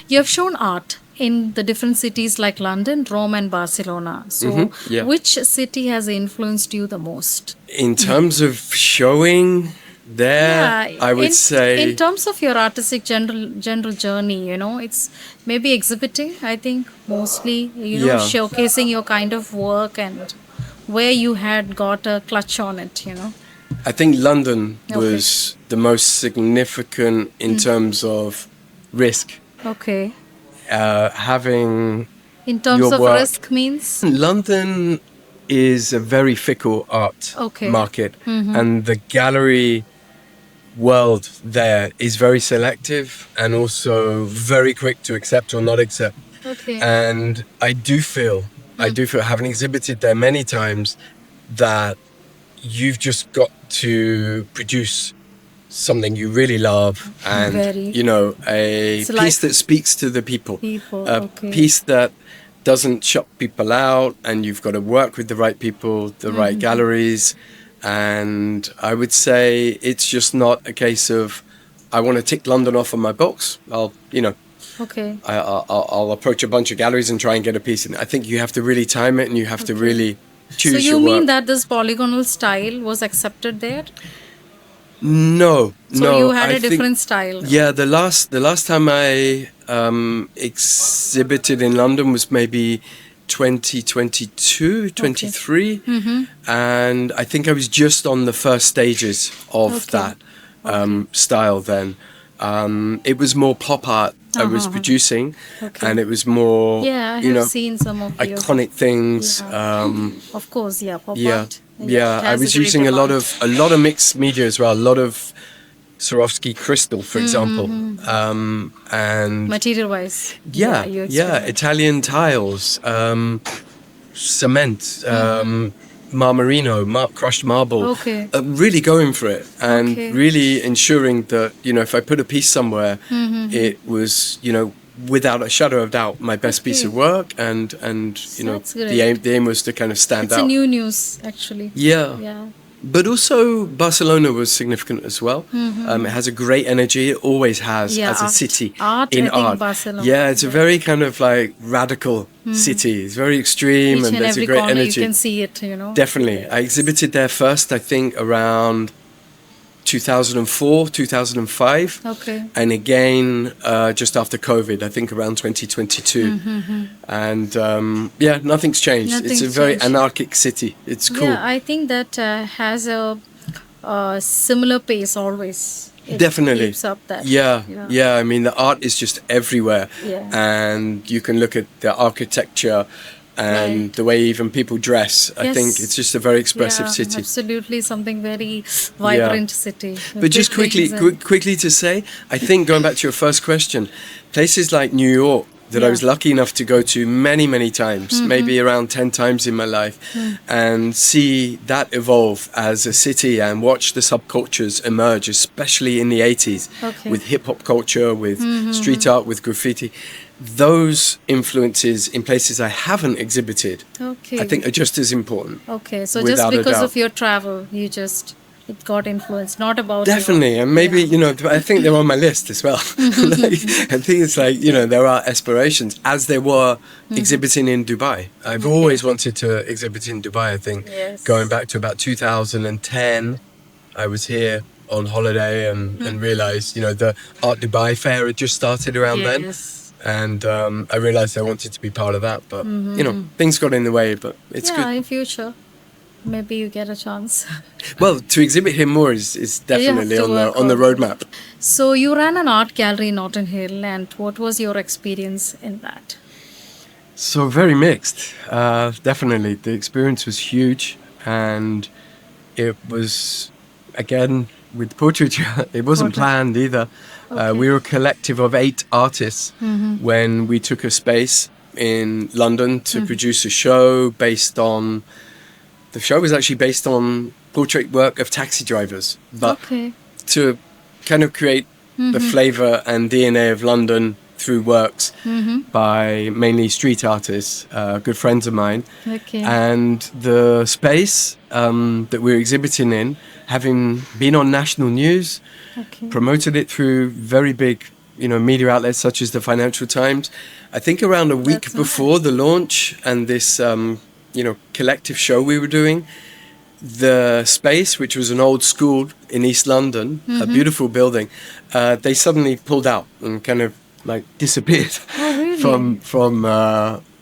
You have shown art in the different cities like London, Rome, and Barcelona. So, Yeah. which city has influenced you the most? In terms of showing there, I would say... in terms of your artistic general journey, it's maybe exhibiting. I think mostly, Yeah. showcasing your kind of work and where you had got a clutch on it. I think London Okay. was the most significant in terms of risk. Okay. Having In terms your of work. risk means. London is a very fickle art Okay. market, and the gallery world there is very selective and also very quick to accept or not accept. Okay. And I do feel, having exhibited there many times, that you've just got to produce something you really love and, Very. a It's piece like- that speaks to the people. A Okay. piece that doesn't shut people out, and you've got to work with the right people, the right galleries. And I would say it's just not a case of, I want to tick London off on my box. Okay. I'll approach a bunch of galleries and try and get a piece in. I think you have to really time it, and you have to really choose So you your mean work. that this polygonal style was accepted there? No, So no. you had I a think- different style. Yeah, the last time I exhibited in London was maybe 2022, 23. And I think I was just on the first stages of Okay. that style then. It was more pop art I was producing, Okay. and it was more, Yeah, I have seen some of your... iconic things. Yeah. Of course, yeah, pop Yeah, art. yeah. It I has was great using a lot demand. of mixed media as well. A lot of Swarovski crystal, for example, and Material-wise. yeah, you yeah, experiment. Italian tiles, cement, marmarino, crushed marble. Okay. Really going for it, and Okay. really ensuring that if I put a piece somewhere, it was without a shadow of doubt my best piece Okay. of work, and That's the great. aim was to kind of stand It's out. a new news, actually. Yeah. Yeah. But also Barcelona was significant as well. It has a great energy. It always has Yeah, as a art- city art, in I think art. Barcelona. Yeah, it's a very kind of like radical city. It's very extreme, Each and and there's every a great corner energy. you can see it, Definitely. I exhibited there first, I think, around 2004, 2005. Okay. And again, just after COVID, I think around 2022. And yeah, nothing's changed. It's a Nothing's very changed. anarchic city. It's cool. Yeah, I think that has a similar pace always. It Definitely. keeps up that. Yeah. I mean, the art is just everywhere. Yeah. And you can look at the architecture and Right. the way even people dress. I Yes. think it's just a very expressive Yeah, city. absolutely, something very vibrant city. with But just big quickly, things and- quickly to say, I think going back to your first question, places like New York that I was Yeah. lucky enough to go to many, many times, maybe around 10 times in my life, and see that evolve as a city and watch the subcultures emerge, especially in the 80s, Okay. with hip hop culture, with street art, with graffiti. Those influences in places I haven't exhibited, Okay. I think are just as important. Okay, so just Without a because doubt. of your travel, it got influenced, not about your- Definitely, and maybe I think they're on my list as well. I think it's like there are aspirations, as there were exhibiting in Dubai. I've always wanted to exhibit in Dubai. I think Yes. going back to about 2010, I was here on holiday and realised the Art Dubai fair had just started around then, Yes. and I realised I wanted to be part of that. But things got in the way. But it's Yeah, good. in future, maybe you get a chance. Well, to exhibit here more is definitely to on the work on the on- roadmap. So you ran an art gallery in Notting Hill, and what was your experience in that? So very mixed. Definitely, the experience was huge, and it was again with portraiture. It wasn't planned either. We were a collective of 8 artists when we took a space in London to produce a show based on. The show was actually based on portrait work of taxi drivers, but Okay. to kind of create the flavour and DNA of London through works by mainly street artists, good friends of mine. Okay. And the space that we're exhibiting in, having been on national news, Okay. promoted it through very big media outlets such as the Financial Times. I think around a week That's before the launch and this, collective show we were doing, the space, which was an old school in East London, a beautiful building, they suddenly pulled out and kind of like disappeared Oh, really? from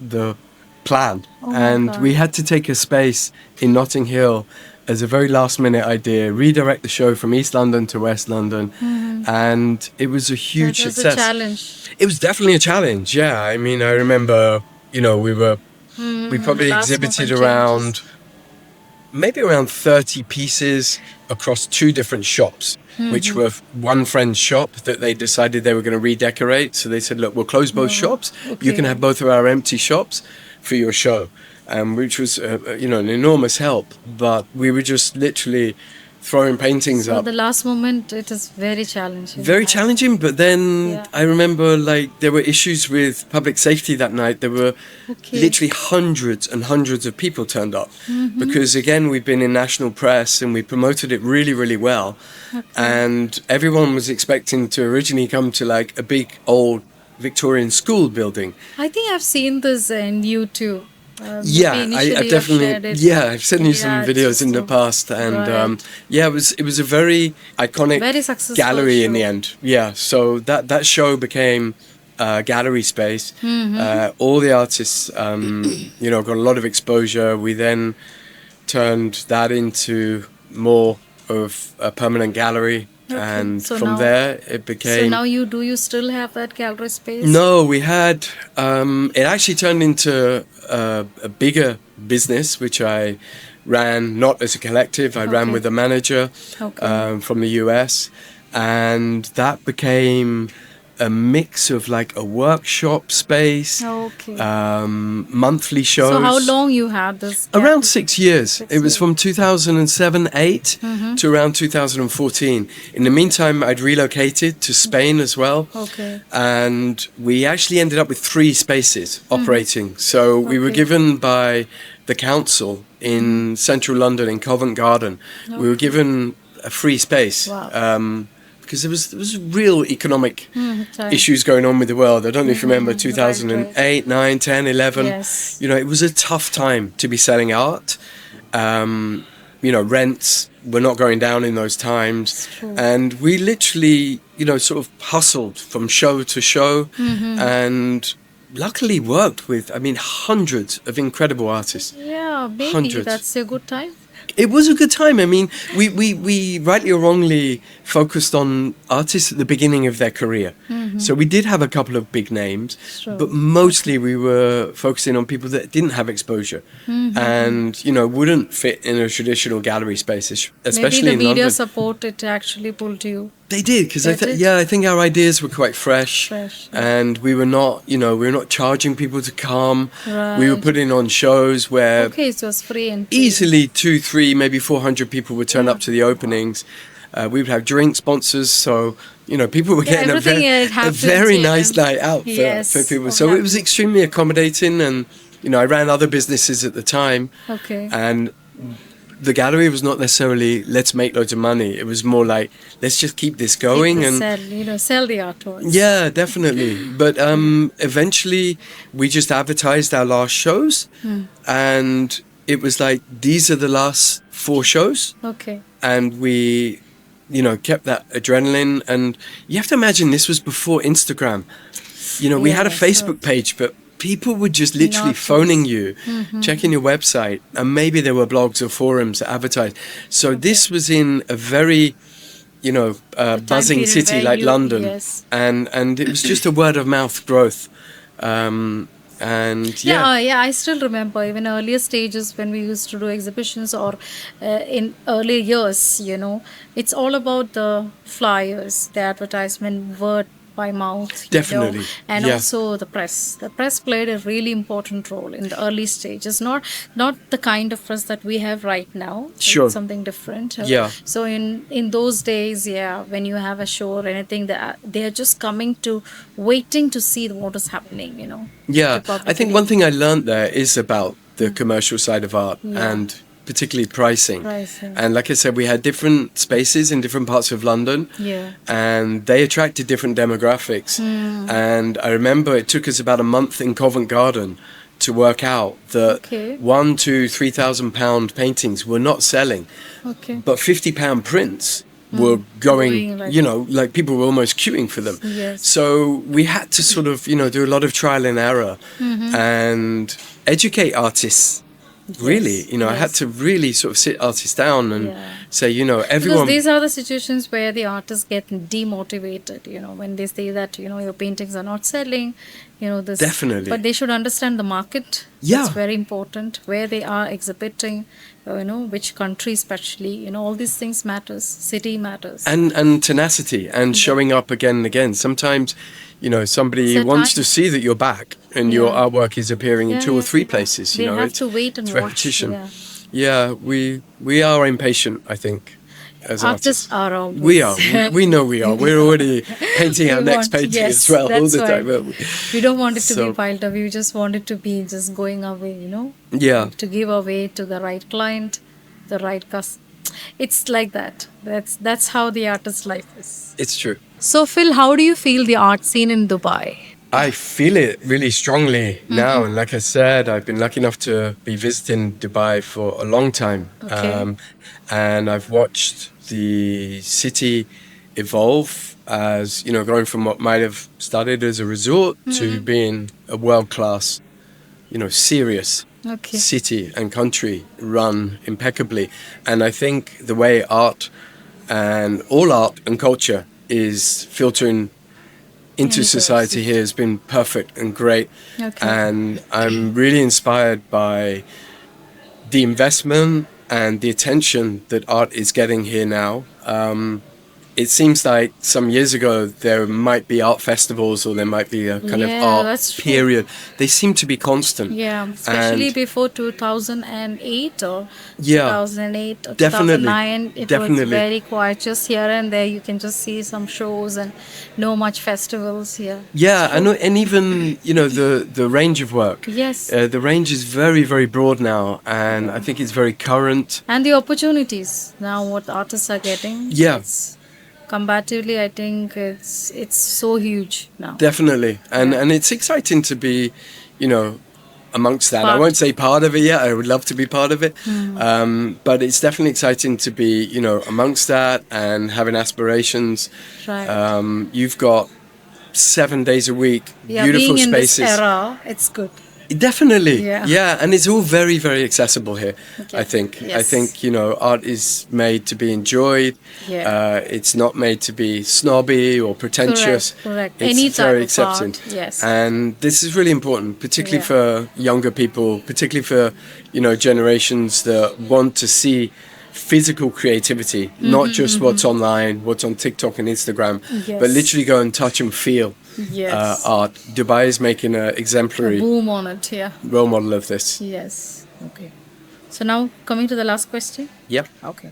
the plan. Oh my And God. we had to take a space in Notting Hill as a very last minute idea, redirect the show from East London to West London. And it was a huge That was success. a challenge. It was definitely a challenge, yeah. I mean, I remember, we probably Last exhibited moment maybe around 30 pieces across 2 different shops, which were one friend's shop that they decided they were going to redecorate. So they said, look, we'll close both shops. You can okay. have both of our empty shops for your show, which was, an enormous help. But we were just literally throwing paintings So up. the last moment, it is very challenging. Very challenging, but then Yeah. I remember there were issues with public safety that night. There were Okay. literally hundreds and hundreds of people turned up because, again, we've been in national press and we promoted it really, really well. And everyone was expecting to originally come to like a big old Victorian school building. I think I've seen this in YouTube. Yeah, maybe I initially I've you've definitely. shared it. Yeah, I've sent you some Yeah, videos in the so- past, and Right. it was a very iconic Very successful gallery in the show. end. Yeah, so that show became a gallery space. All the artists, got a lot of exposure. We then turned that into more of a permanent gallery, and So from now- there it became. So now do you still have that gallery space? No, we had. It actually turned into a bigger business, which I ran not as a collective. I ran Okay. with a manager Okay. from the US, and that became a mix of like a workshop space, Okay. monthly shows. So how long you had this? Around 6 years. 6 It was years. from 2007, 8 to around 2014. In the meantime, I'd relocated to Spain as well. Okay. And we actually ended up with 3 spaces operating. So we were Okay. given by the council in central London in Covent Garden. We were given a free space. Wow. Because there was real economic Time. issues going on with the world. I don't know if you remember Right, 2008, 9, 10, 11. Yes. It was a tough time to be selling art. Rents were not going down in those times. true. And we literally, sort of hustled from show to show and luckily worked with, hundreds of incredible artists. Yeah, maybe Hundreds. that's a good time. It was a good time. I mean, we rightly or wrongly focused on artists at the beginning of their career. So we did have a couple of big names, Sure. but mostly we were focusing on people that didn't have exposure and, wouldn't fit in a traditional gallery space, especially Maybe the in media London. support it actually pulled you. They did, because They did? I think our ideas were quite fresh, Fresh, and we were not, charging people to come. We were Right. putting on shows where Okay, so it was free and easily 2, 3, maybe 400 people would turn up to the openings. We would have drink sponsors, so people were Yeah, getting everything it a happens, very yeah. nice night out Yes, for people. oh, So it was happens. extremely accommodating, and I ran other businesses at the time, Okay. and the gallery was not necessarily let's make loads of money. It was more like let's just keep this going People and. sell the artworks. Yeah, definitely. But eventually, we just advertised our last shows, and it was like these are the last 4 shows, Okay. and we, kept that adrenaline. And you have to imagine this was before Instagram. We had a Yes, Facebook page, but people were just literally Not phoning you, checking your website, and maybe there were blogs or forums that advertised. So this was in a very buzzing period city where like you- London, yes. and it was just a word of mouth growth, and Yeah, I still remember even earlier stages when we used to do exhibitions or in earlier years, it's all about the flyers, the advertisement, word by mouth. Definitely, And yeah. also the press. The press played a really important role in the early stages. Not the kind of press that we have right now. Sure. It's something different. Yeah. So in those days, when you have a show or anything, they are just coming to waiting to see what is happening. Yeah, to I think one thing I learned there is about the commercial side of art, Yeah. and particularly pricing. Pricing. And like I said, we had different spaces in different parts of London. Yeah. And they attracted different demographics. And I remember it took us about a month in Covent Garden to work out that Okay. £1,000 to £3,000 paintings were not selling, Okay. but £50 prints were going, Going you know, like people were almost queuing for them. Yes. So we had to sort of, you know, do a lot of trial and error and educate artists. Really, you know, I had yes. to really sort of sit artists down and Yeah. say, you know, Because everyone. these are the situations where the artists get demotivated, you know, when they say that, you know, your paintings are not selling, you know, this. Definitely. But they should understand the market. Yeah. It's very important, where they are exhibiting, you know, which country especially, you know, all these things matters. City matters. And tenacity and showing up again and again. Sometimes, you know, somebody It's a wants time. to see that you're back and your Yeah. artwork is appearing in Yeah, 2 or yeah, 3 yeah. places. They You know, have it's, to wait and it's watch. repetition. Yeah. Yeah, we are impatient, I think, as Artists artists. are always. We are. We know we are. We're already painting our We next want- painting yes, as well all that's the time. right. aren't we? We don't want it to So- be piled up. We just want it to be just going away, you know, Yeah. to give away to the right client, the right customer. It's like that. That's how the artist's life is. It's true. So, Phil, how do you feel the art scene in Dubai? I feel it really strongly now. And like I said, I've been lucky enough to be visiting Dubai for a long time. Okay. And I've watched the city evolve as, you know, going from what might have started as a resort to being a world-class, you know, serious Okay. city and country run impeccably. And I think the way art and all art and culture is filtering into Into society it. here has been perfect and great. Okay. And I'm really inspired by the investment and the attention that art is getting here now. It seems like some years ago there might be art festivals or there might be a kind of Yeah, art that's true. period. They seem to be constant. Yeah, especially And- before 2008 or Yeah, 2008 or definitely, 2009. It definitely. was very quiet. Just here and there, you can just see some shows and no much festivals here. Yeah, and even, you know, the range of work. Yes. The range is very, very broad now, and I think it's very current. And the opportunities now, what artists are getting. Yeah. It's, comparatively, I think it's so huge now. Definitely, and Yeah. and it's exciting to be, you know, amongst that. I Part- won't say part of it yet. I would love to be part of it, but it's definitely exciting to be, you know, amongst that and having aspirations. Right. You've got 7 days a week, Yeah, beautiful being in spaces. this era, it's good. Definitely, Yeah. yeah, and it's all very, very accessible here. Okay. I think. I Yes. think, you know, art is made to be enjoyed. Yeah. It's not made to be snobby or pretentious. Correct. It's Any type very of accepting. art, yes. And this is really important, particularly Yeah. for younger people, particularly for, you know, generations that want to see physical creativity, not just what's online, what's on TikTok and Instagram, Yes. but literally go and touch and feel Yes. art. Dubai is making an A exemplary boom on it, yeah. role model of this. Yes. Okay. So now coming to the last question. Yep. Okay.